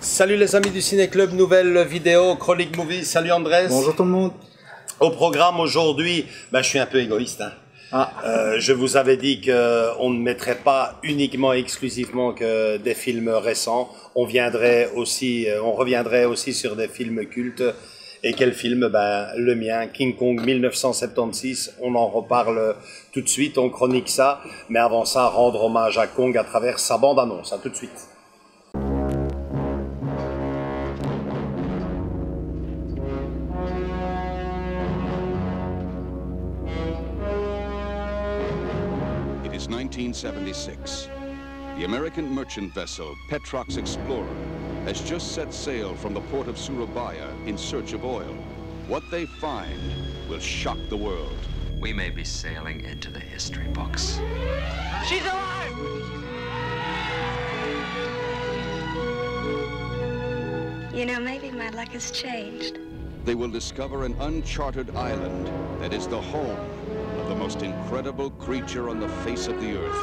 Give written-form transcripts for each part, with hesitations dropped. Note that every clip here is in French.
Salut les amis du Ciné Club, nouvelle vidéo, Chronique Movie. Salut Andrés. Bonjour tout le monde. Au programme aujourd'hui, je suis un peu égoïste. Je vous avais dit qu'on ne mettrait pas uniquement et exclusivement que des films récents. On reviendrait aussi sur des films cultes. Et quel film? Le mien, King Kong 1976. On en reparle tout de suite, on chronique ça. Mais avant ça, rendre hommage à Kong à travers sa bande-annonce. À tout de suite. It is 1976. The American merchant vessel Petrox Explorer has just set sail from the port of Surabaya in search of oil. What they find will shock the world. We may be sailing into the history books. She's alive! You know, maybe my luck has changed. They will discover an uncharted island that is the home of the most incredible creature on the face of the earth.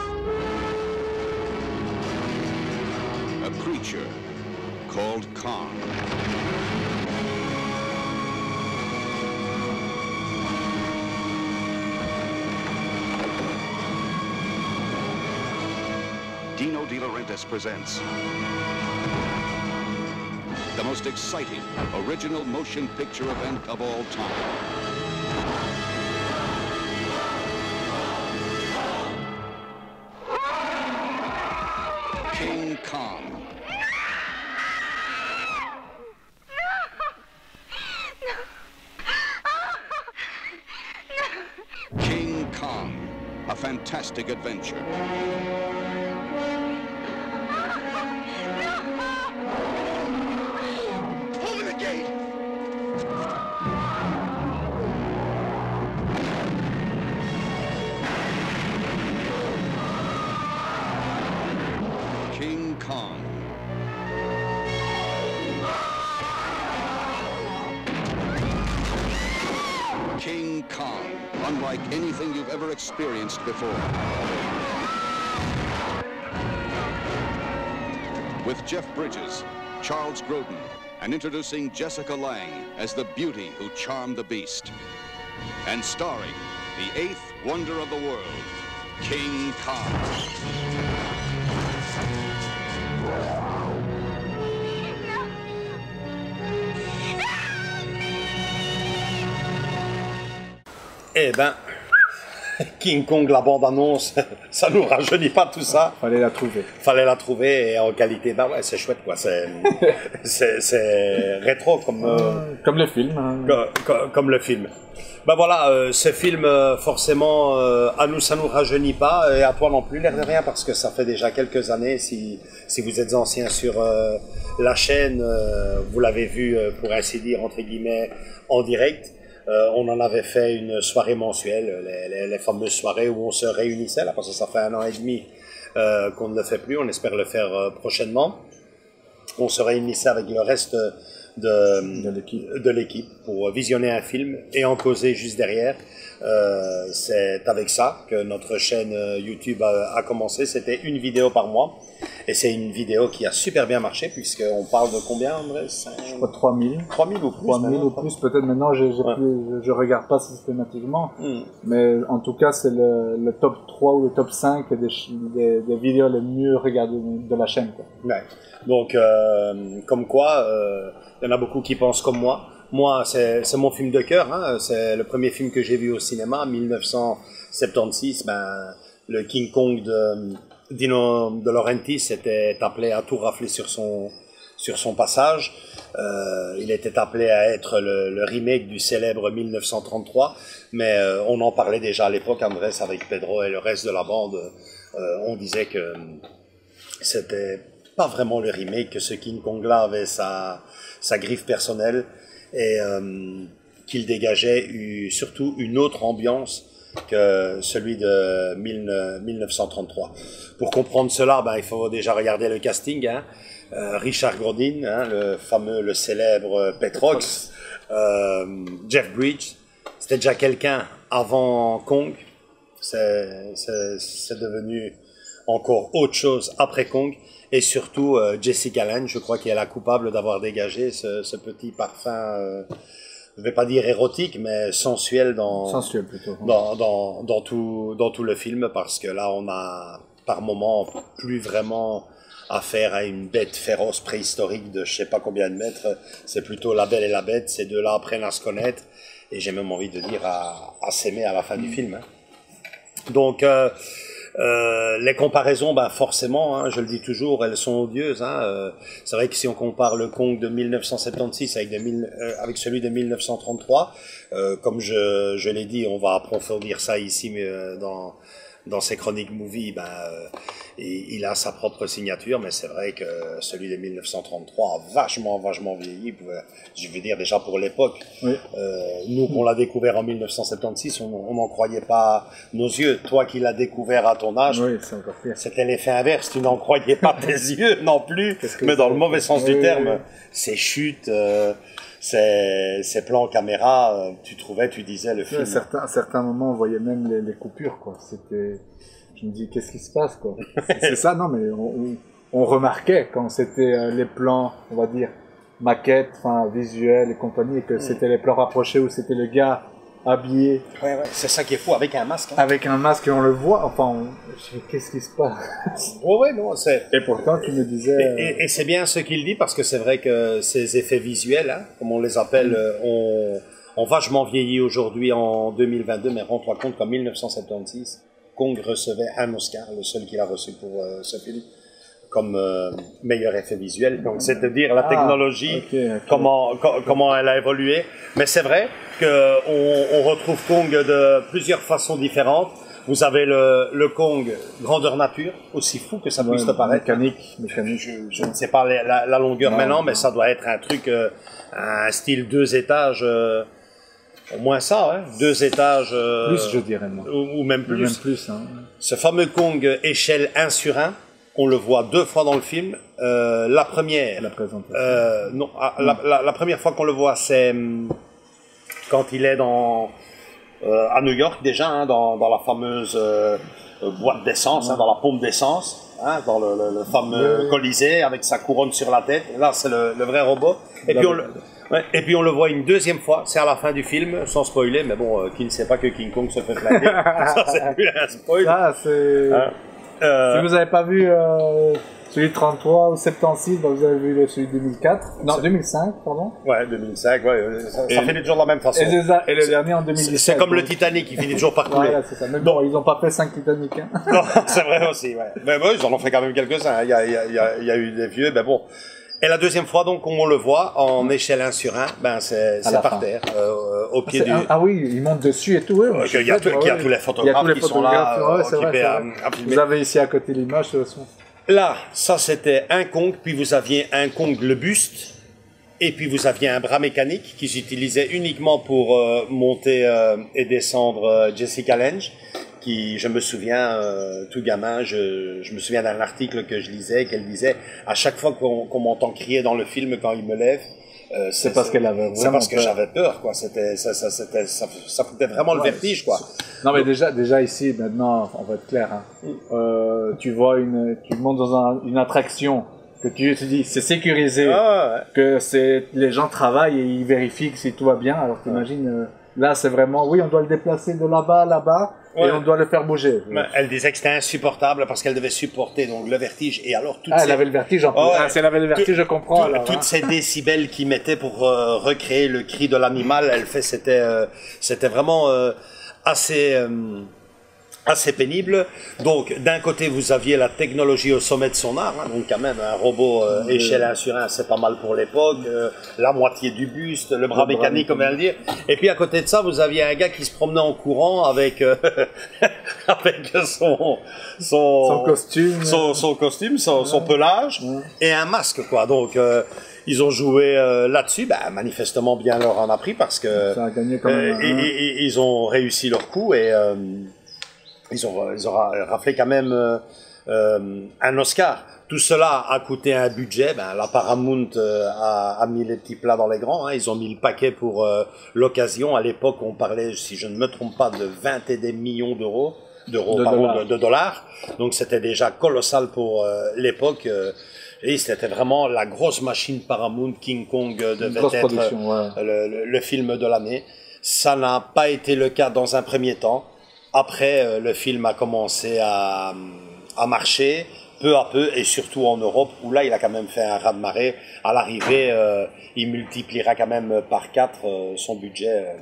A creature called Kong. Dino De Laurentiis presents the most exciting original motion picture event of all time. King Kong. King Kong, a fantastic adventure. Open the gate! King Kong. King Kong, unlike anything you've ever experienced before. With Jeff Bridges, Charles Grodin, and introducing Jessica Lange as the beauty who charmed the beast. And starring the eighth wonder of the world, King Kong. Eh ben, King Kong, la bande-annonce, ça nous rajeunit pas tout ça. Fallait la trouver. Fallait la trouver et en qualité, ouais, c'est chouette quoi. C'est rétro Comme le film. Comme le film. Voilà, ce film, forcément, à nous, ça nous rajeunit pas, et à toi non plus, l'air de rien, parce que ça fait déjà quelques années, si vous êtes ancien sur la chaîne, vous l'avez vu, pour ainsi dire, entre guillemets, en direct. On en avait fait une soirée mensuelle, les fameuses soirées où on se réunissait, là, parce que ça fait 1 an et demi qu'on ne le fait plus, on espère le faire prochainement. On se réunissait avec le reste de l'équipe pour visionner un film et en causer juste derrière. C'est avec ça que notre chaîne YouTube a commencé. C'était une vidéo par mois et c'est une vidéo qui a super bien marché, puisqu'on parle de combien, André? Je crois 3000. 3000 ou plus. 3000 ou plus, peut-être maintenant, je regarde pas systématiquement, mais en tout cas c'est le top 3 ou le top 5 des vidéos les mieux regardées de la chaîne, quoi. Ouais. Donc comme quoi il y en a beaucoup qui pensent comme moi. Moi, c'est mon film de cœur, hein. C'est le premier film que j'ai vu au cinéma, 1976. Le King Kong de Dino De Laurentiis était appelé à tout rafler sur son passage. Il était appelé à être le remake du célèbre 1933, mais on en parlait déjà à l'époque, Andrés, avec Pedro et le reste de la bande. On disait que c'était pas vraiment le remake, que ce King Kong-là avait sa griffe personnelle et qu'il dégageait surtout une autre ambiance que celui de 1933. Pour comprendre cela, il faut déjà regarder le casting. Richard Gordon, le célèbre Petrox, Jeff Bridges, c'était déjà quelqu'un avant Kong. C'est devenu encore autre chose après Kong. Et surtout Jessica Lange, je crois qu'elle est la coupable d'avoir dégagé ce petit parfum, je vais pas dire érotique, mais sensuel sensuel plutôt. Dans tout le film, parce que là on a par moment plus vraiment affaire à une bête féroce préhistorique de je sais pas combien de mètres. C'est plutôt la Belle et la Bête. Ces deux-là apprennent à se connaître et j'ai même envie de dire à s'aimer à la fin du film. Donc les comparaisons, forcément, je le dis toujours, elles sont odieuses. C'est vrai que si on compare le Kong de 1976 avec celui de 1933, comme je l'ai dit, on va approfondir ça ici, mais dans ses chroniques movie, il a sa propre signature, mais c'est vrai que celui de 1933 a vachement vieilli, je veux dire déjà pour l'époque. Oui. Nous, qu'on l'a découvert en 1976, on n'en croyait pas nos yeux. Toi qui l'as découvert à ton âge, oui, c'est encore pire. C'était l'effet inverse, tu n'en croyais pas tes yeux non plus, mais dans le mauvais sens du terme. Ces chutes, ces plans caméra, tu disais le film. À certains moments, on voyait même les coupures, quoi. Je me dis, qu'est-ce qui se passe, quoi? C'est ça, non, mais on remarquait quand c'était les plans, on va dire, maquettes, visuels et compagnie, et que c'était les plans rapprochés où c'était le gars habillé. Ouais, c'est ça qui est fou, avec un masque. Avec un masque, et on le voit, je dis, qu'est-ce qui se passe? Non, c'est... Et pourtant, tu me disais... Et c'est bien ce qu'il dit, parce que c'est vrai que ces effets visuels, comme on les appelle, ont vachement vieilli aujourd'hui en 2022, mais rends-toi compte qu'en 1976, Kong recevait un Oscar, le seul qu'il a reçu pour ce film, comme meilleur effet visuel. Donc c'est de dire la technologie, comment elle a évolué. Mais c'est vrai qu'on retrouve Kong de plusieurs façons différentes. Vous avez le Kong grandeur nature, aussi fou que ça puisse te paraître. Mécanique. Je ne sais pas la longueur maintenant, mais ça doit être un truc, un style 2 étages. Au moins ça, 2 étages. Plus, je dirais, moi. Ou même plus. Même plus, Ce fameux Kong échelle 1 sur 1, on le voit 2 fois dans le film. La première. La présentation. La première fois qu'on le voit, c'est quand il est à New York déjà, dans la fameuse boîte d'essence, dans la pompe d'essence, dans le fameux Colisée avec sa couronne sur la tête. Là, c'est le vrai robot. Et puis on le voit une deuxième fois, c'est à la fin du film, sans spoiler, mais bon, qui ne sait pas que King Kong se fait flinguer, ça c'est plus un spoil. Ça, c'est... Si vous n'avez pas vu celui de 33 ou 76, vous avez vu celui de 2004. Non, 2005, pardon. Ouais, 2005, ça finit toujours de la même façon. Et le dernier en 2017. C'est comme le Titanic, il finit toujours par couler. Voilà, c'est ça. Mais bon, ils n'ont pas fait 5 Titanic. Non, c'est vrai aussi, ouais. Mais bon, ils en ont fait quand même quelques-uns. Il y a eu des vieux, mais bon. Et la deuxième fois, donc, on le voit en échelle 1 sur 1, c'est par terre, au pied du... Ah oui, ils montent dessus et tout, il y a tous les photographes qui sont là, occupés à filmer. Vous avez ici à côté l'image, de toute façon. Là, ça c'était un Kong, puis vous aviez un Kong le buste, et puis vous aviez un bras mécanique qu'ils utilisaient uniquement pour monter et descendre Jessica Lange, qui, je me souviens, tout gamin, je me souviens d'un article que je lisais, qu'elle disait, à chaque fois qu'on m'entend crier dans le film quand il me lève, c'est parce qu'elle avait c'est parce que j'avais peur, quoi. Ça foutait vraiment le vertige, quoi. Non, mais déjà ici, maintenant, on va être clair, tu montes dans une attraction, que tu te dis, c'est sécurisé, que les gens travaillent et ils vérifient que si tout va bien, alors t'imagines, là, c'est vraiment, oui, on doit le déplacer de là-bas à là-bas, et on doit le faire bouger. Mais elle disait que c'était insupportable parce qu'elle devait supporter donc le vertige et alors elle avait le vertige en plus. Si elle avait le vertige, je comprends. Toutes ces décibels qu'ils mettaient pour recréer le cri de l'animal, c'était vraiment assez assez pénible. Donc, d'un côté, vous aviez la technologie au sommet de son art, hein, donc quand même un robot échelle 1 sur 1, c'est pas mal pour l'époque, la moitié du buste, le bras mécanique, comme on vient de dire. Et puis à côté de ça, vous aviez un gars qui se promenait en courant avec avec son costume, son pelage et un masque, quoi. Donc ils ont joué là-dessus, manifestement bien leur en a pris parce que ça a gagné quand même, ils ont réussi leur coup et ils ont raflé quand même un Oscar. Tout cela a coûté un budget. La Paramount a mis les petits plats dans les grands. Hein. Ils ont mis le paquet pour l'occasion. À l'époque, on parlait, si je ne me trompe pas, de 20 et des millions de dollars. Donc c'était déjà colossal pour l'époque. Et c'était vraiment la grosse machine Paramount. King Kong devait être le film de l'année. Ça n'a pas été le cas dans un premier temps. Après, le film a commencé à marcher peu à peu, et surtout en Europe, où là, il a quand même fait un raz-de-marée. À l'arrivée, il multipliera quand même par 4 son budget.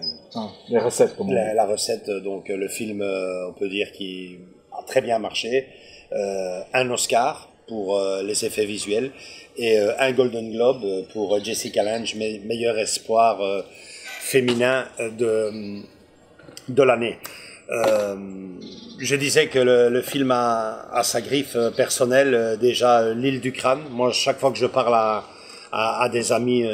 Les recettes, comment la recette, donc le film, on peut dire qu'il a très bien marché. Un Oscar pour les effets visuels et un Golden Globe pour Jessica Lange, meilleur espoir féminin de l'année. Je disais que le film a sa griffe personnelle, déjà l'île du crâne. Moi, chaque fois que je parle à des amis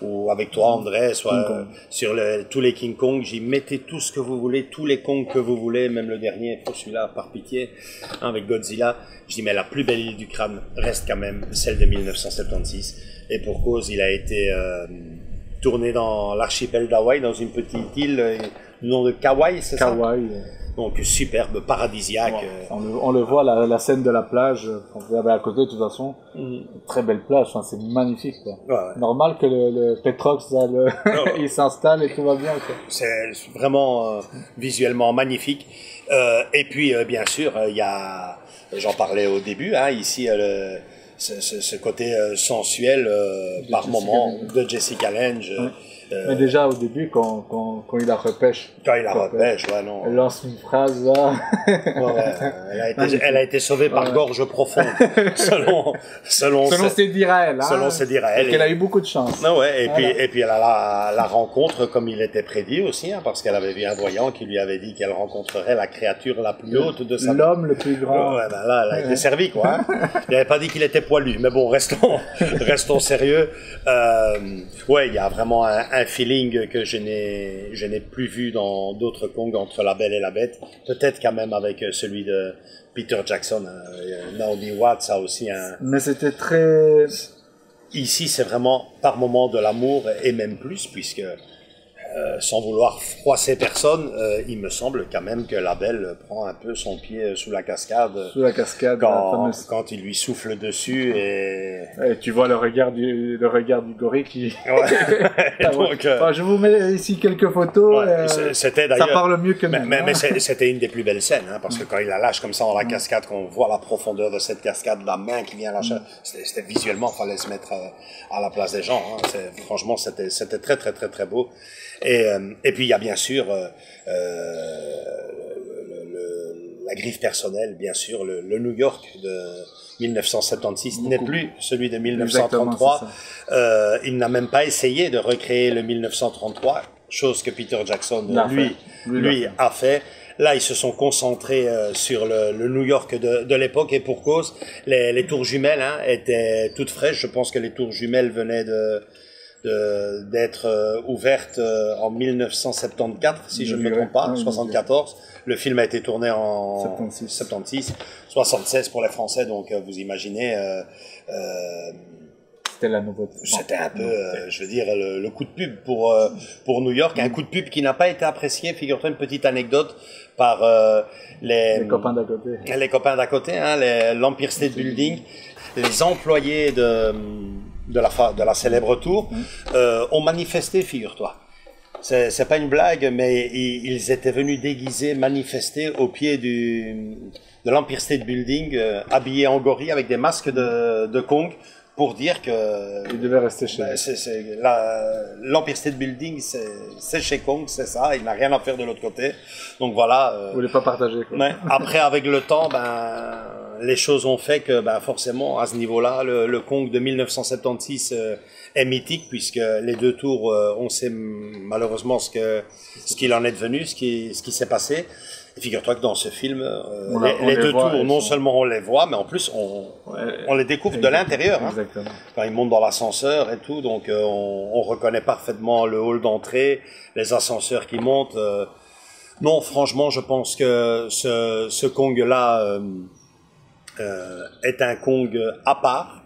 ou avec toi André, soit sur tous les King Kong, j'y mettez tout ce que vous voulez, tous les Kong que vous voulez, même le dernier, pour celui-là par pitié, avec Godzilla. Je dis mais la plus belle île du crâne reste quand même celle de 1976, et pour cause, il a été tourné dans l'archipel d'Hawaï, dans une petite île du nom de Kauai, c'est ça? Kauai. Donc superbe, paradisiaque. On le voit, la scène de la plage, qu'on vous avez à côté de toute façon, très belle plage, c'est magnifique. Quoi. Ouais. Normal que le Petrox, il s'installe et tout va bien. Quoi. C'est vraiment visuellement magnifique. Et puis bien sûr, il y a, j'en parlais au début, hein, ici ce côté sensuel par moment de Jessica Lange. Mais déjà au début, quand il la repêche. Quand il la repêche, ouais, non. Elle lance une phrase là. Elle a été sauvée par gorge profonde, selon ses dires à elle. Selon ses dires à elle. Elle a eu beaucoup de chance. Non, ouais, et puis elle a la rencontre comme il était prédit aussi, hein, parce qu'elle avait vu un voyant qui lui avait dit qu'elle rencontrerait la créature la plus haute de sa vie. L'homme le plus grand. Ouais, là, elle a été servie, quoi. Hein. Il n'avait pas dit qu'il était poilu, mais bon, restons sérieux. Ouais, il y a vraiment un feeling que je n'ai plus vu dans d'autres Kong entre La Belle et la Bête. Peut-être quand même avec celui de Peter Jackson. Naomi Watts a aussi un... Mais c'était très... Ici, c'est vraiment par moment de l'amour et même plus, puisque sans vouloir froisser personne, il me semble quand même que la Belle prend un peu son pied sous la cascade. Sous la cascade, quand il lui souffle dessus et tu vois le regard du gorille qui. Ouais. Donc, je vous mets ici quelques photos. Ouais, c'était d'ailleurs. Ça parle mieux que nous. Mais c'était une des plus belles scènes, hein, parce que quand il la lâche comme ça dans la cascade, qu'on voit la profondeur de cette cascade, la main qui vient lâcher, c'était visuellement, fallait se mettre à la place des gens. Hein. Franchement, c'était très très très très beau. Et puis il y a bien sûr la griffe personnelle, bien sûr, le New York de 1976 n'est plus celui de 1933. Il n'a même pas essayé de recréer le 1933, chose que Peter Jackson lui a fait. Là, ils se sont concentrés sur le New York de l'époque, et pour cause, les tours jumelles étaient toutes fraîches. Je pense que les tours jumelles venaient d'être ouverte en 1974, si je ne me trompe pas, 74. Le film a été tourné en 76, 76 pour les Français, donc vous imaginez. C'était la nouveauté. C'était un peu, je veux dire, le coup de pub pour New York, un coup de pub qui n'a pas été apprécié. Figure-toi une petite anecdote par les copains d'à côté. Les copains d'à côté, hein, l'Empire State Building, les employés de la célèbre tour ont manifesté, figure-toi. C'est pas une blague, mais ils étaient venus déguisés, manifester au pied de l'Empire State Building, habillés en gorille avec des masques de Kong, pour dire que il devait rester chez l'Empire State Building, c'est chez Kong, c'est ça, il n'a rien à faire de l'autre côté. Donc voilà. Vous voulez pas partager, quoi. Mais après, avec le temps, les choses ont fait que forcément, à ce niveau-là, le Kong de 1976 est mythique, puisque les deux tours, on sait malheureusement ce qu'il en est devenu, ce qui s'est passé. Et figure-toi que dans ce film, les deux tours, non seulement on les voit, mais en plus on les découvre de l'intérieur. Hein. Quand ils montent dans l'ascenseur et tout, donc on reconnaît parfaitement le hall d'entrée, les ascenseurs qui montent. Non, franchement, je pense que ce Kong-là est un Kong à part.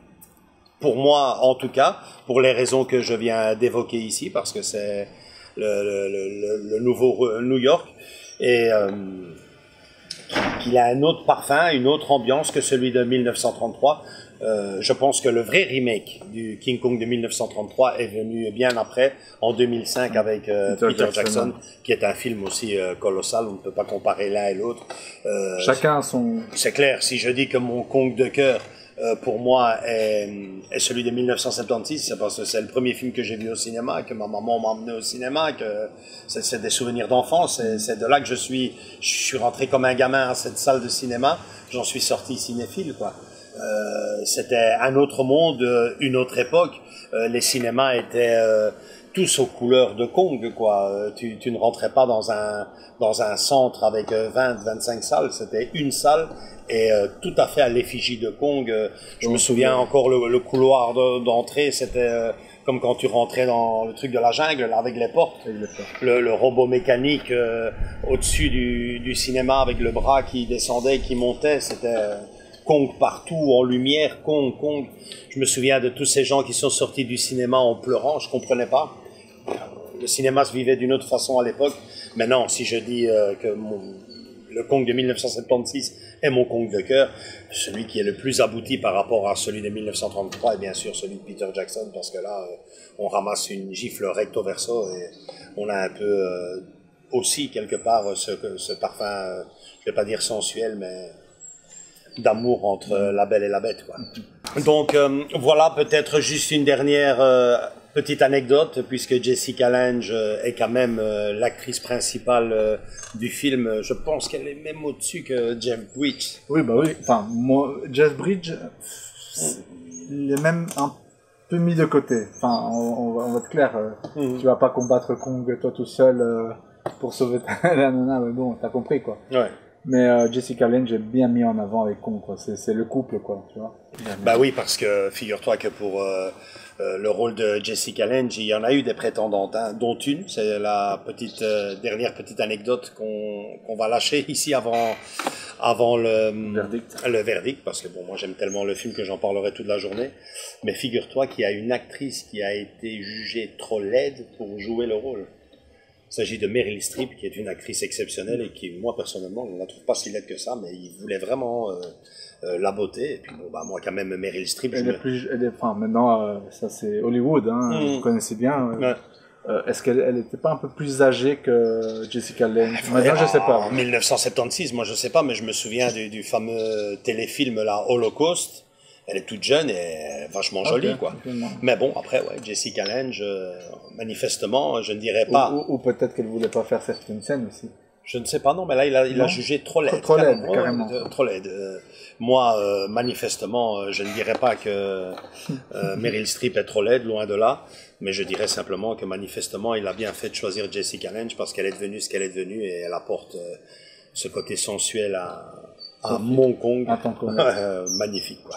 Pour moi, en tout cas, pour les raisons que je viens d'évoquer ici, parce que c'est le nouveau New York. Et qu'il a un autre parfum, une autre ambiance que celui de 1933. Je pense que le vrai remake du King Kong de 1933 est venu bien après, en 2005, avec Peter Jackson, qui est un film aussi colossal, on ne peut pas comparer l'un et l'autre. Chacun son... C'est clair, si je dis que mon Kong de cœur, pour moi, est celui de 1976, c'est parce que c'est le premier film que j'ai vu au cinéma, que ma maman m'a emmené au cinéma, que c'est des souvenirs d'enfance, c'est de là que je suis rentré comme un gamin à cette salle de cinéma, j'en suis sorti cinéphile, quoi. C'était un autre monde, une autre époque, les cinémas étaient tous aux couleurs de Kong, quoi. Tu ne rentrais pas dans un centre avec 20-25 salles, c'était une salle, et tout à fait à l'effigie de Kong. Je me souviens encore le couloir d'entrée, c'était comme quand tu rentrais dans le truc de la jungle, là, avec les portes. Le robot mécanique au-dessus du cinéma avec le bras qui descendait, qui montait, c'était Kong partout, en lumière, Kong. Je me souviens de tous ces gens qui sont sortis du cinéma en pleurant, je comprenais pas. Le cinéma se vivait d'une autre façon à l'époque. Maintenant, si je dis que le Kong de 1976 est mon Kong de cœur, celui qui est le plus abouti par rapport à celui de 1933 est bien sûr celui de Peter Jackson, parce que là, on ramasse une gifle recto verso et on a un peu aussi quelque part ce parfum, je vais pas dire sensuel, mais d'amour entre la belle et la bête, quoi. Donc voilà, peut-être juste une dernière petite anecdote, puisque Jessica Lange est quand même l'actrice principale du film. Je pense qu'elle est même au-dessus que Jeff Bridges. Oui, bah oui. Enfin, moi, Jeff Bridges, il est même un peu mis de côté. Enfin, on va être clair. Tu vas pas combattre Kong toi tout seul pour sauver la nana, mais bon, t'as compris, quoi. Ouais. Mais Jessica Lange est bien mis en avant avec Kong, quoi. C'est le couple, quoi, tu vois. Bah oui, parce que figure-toi que pour le rôle de Jessica Lange, il y en a eu des prétendantes, hein, dont une, c'est la dernière petite anecdote qu'on va lâcher ici avant le verdict, parce que bon, moi j'aime tellement le film que j'en parlerai toute la journée. Mais figure-toi qu'il y a une actrice qui a été jugée trop laide pour jouer le rôle. Il s'agit de Meryl Streep, qui est une actrice exceptionnelle et qui, moi, personnellement, je ne la trouve pas si laide que ça, mais il voulait vraiment la beauté. Et puis, bon, moi, quand même, Meryl Streep... Enfin, maintenant, ça, c'est Hollywood, hein, vous connaissez bien. Ouais. Est-ce qu'elle n'était pas un peu plus âgée que Jessica Lange? Maintenant, je sais pas. En 1976, moi, je sais pas, mais je me souviens du fameux téléfilm, là, Holocaust. Elle est toute jeune et vachement jolie, quoi. Mais bon, après, ouais, Jessica Lange, manifestement, je ne dirais pas... Ou peut-être qu'elle voulait pas faire certaines scènes aussi. Je ne sais pas, non, mais là, il a jugé trop laide. Trop laide, carrément. Trop laide. Moi, manifestement, je ne dirais pas que Meryl Streep est trop laide, loin de là, mais je dirais simplement que manifestement, il a bien fait de choisir Jessica Lange parce qu'elle est devenue ce qu'elle est devenue et elle apporte ce côté sensuel à mon Kong. Magnifique, quoi.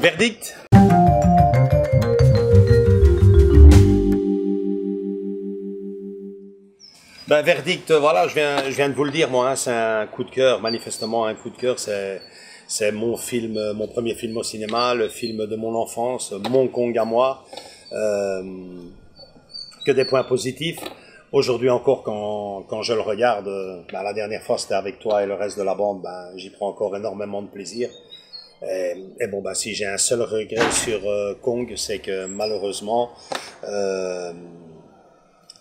Verdict? Ben, verdict, voilà, je viens de vous le dire, moi, hein, c'est un coup de cœur, manifestement un coup de cœur, c'est mon film, mon premier film au cinéma, le film de mon enfance, mon Kong à moi, que des points positifs. Aujourd'hui encore, quand je le regarde, ben, la dernière fois c'était avec toi et le reste de la bande, ben, j'y prends encore énormément de plaisir. Et bon, ben, si j'ai un seul regret sur Kong, c'est que malheureusement,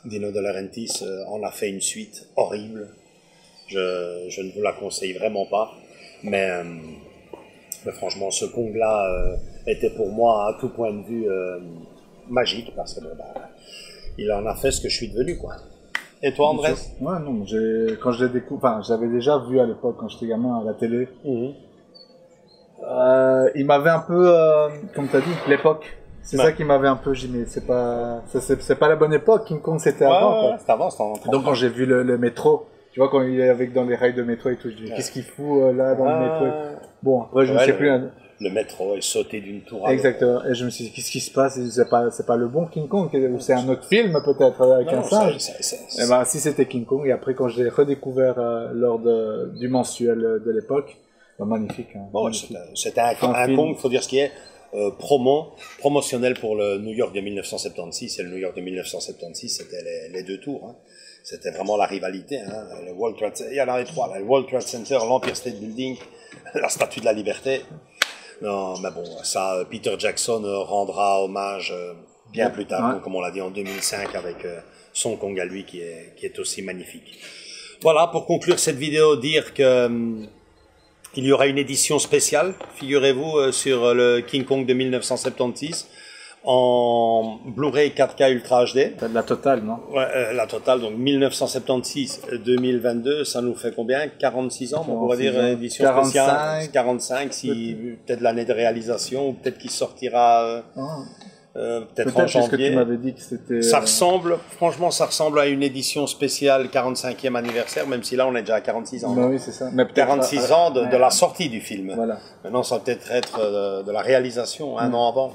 Dino De Laurentiis en a fait une suite horrible. Je ne vous la conseille vraiment pas. Mais franchement, ce Kong-là, était pour moi à tout point de vue magique parce que bon, bah, il en a fait ce que je suis devenu, quoi. Et toi, Andrés? Ouais, non, quand je l'ai découvert, enfin, j'avais déjà vu à l'époque quand j'étais gamin à la télé. Il m'avait un peu, comme t'as dit, l'époque. C'est ça qui m'avait un peu, j'ai dit, mais c'est pas la bonne époque. King Kong, c'était avant, quoi. C'était avant, c'était en Donc, quand j'ai vu le métro, tu vois, quand il est avec dans les rails de métro et tout, je dis, qu'est-ce qu'il fout, là, dans le métro? Bon, après, je ne sais plus. Le métro est sauté d'une tour à l'autre. Exactement. Et je me suis dit, qu'est-ce qui se passe? C'est pas le bon King Kong, ou c'est un autre film, peut-être, avec un singe. Et ben, si c'était King Kong, et après, quand je l'ai redécouvert, lors du mensuel de l'époque, ben, magnifique, hein. Bon, c'était un Kong, faut dire ce qui est, promotionnel pour le New York de 1976, et le New York de 1976, c'était les deux tours, hein. C'était vraiment la rivalité, hein. Le World Trade Center, il y en avait trois, là. Le World Trade Center, l'Empire State Building, la Statue de la Liberté. Non, mais bon, ça, Peter Jackson rendra hommage bien plus tard, comme on l'a dit en 2005, avec son Kong à lui qui est aussi magnifique. Voilà, pour conclure cette vidéo, dire que il y aura une édition spéciale, figurez-vous, sur le King Kong de 1976, en Blu-ray 4K Ultra HD. La totale, non? Ouais, la totale, donc 1976-2022, ça nous fait combien? 46 ans, on pourrait dire, édition 45. Spéciale. 45, si peut-être l'année de réalisation, ou peut-être qu'il sortira peut-être en janvier. Que tu m'avais dit que c'était... Ça ressemble, franchement, ça ressemble à une édition spéciale 45e anniversaire, même si là, on est déjà à 46 ans. Bah oui, c'est ça. Mais 46 ans de la sortie du film. Voilà. Maintenant, ça va peut-être être de la réalisation, un an avant.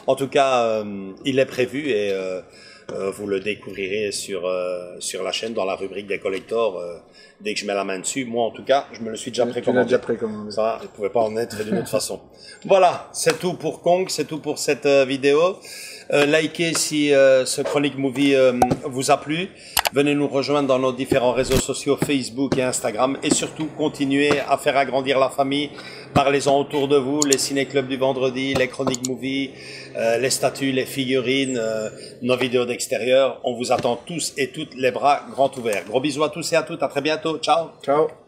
En tout cas, il est prévu et vous le découvrirez sur la chaîne dans la rubrique des collectors dès que je mets la main dessus. Moi, en tout cas, je me le suis déjà précommandé. Tu l'as déjà précommandé. Ça, il ne pouvait pas en être d'une autre façon. Voilà, c'est tout pour Kong, c'est tout pour cette vidéo. Likez si ce Chronique Movie vous a plu. Venez nous rejoindre dans nos différents réseaux sociaux, Facebook et Instagram. Et surtout, continuez à faire agrandir la famille. Parlez-en autour de vous, les ciné-clubs du vendredi, les Chroniques Movie, les statues, les figurines, nos vidéos d'extérieur. On vous attend tous et toutes les bras grands ouverts. Gros bisous à tous et à toutes, à très bientôt. Ciao. Ciao.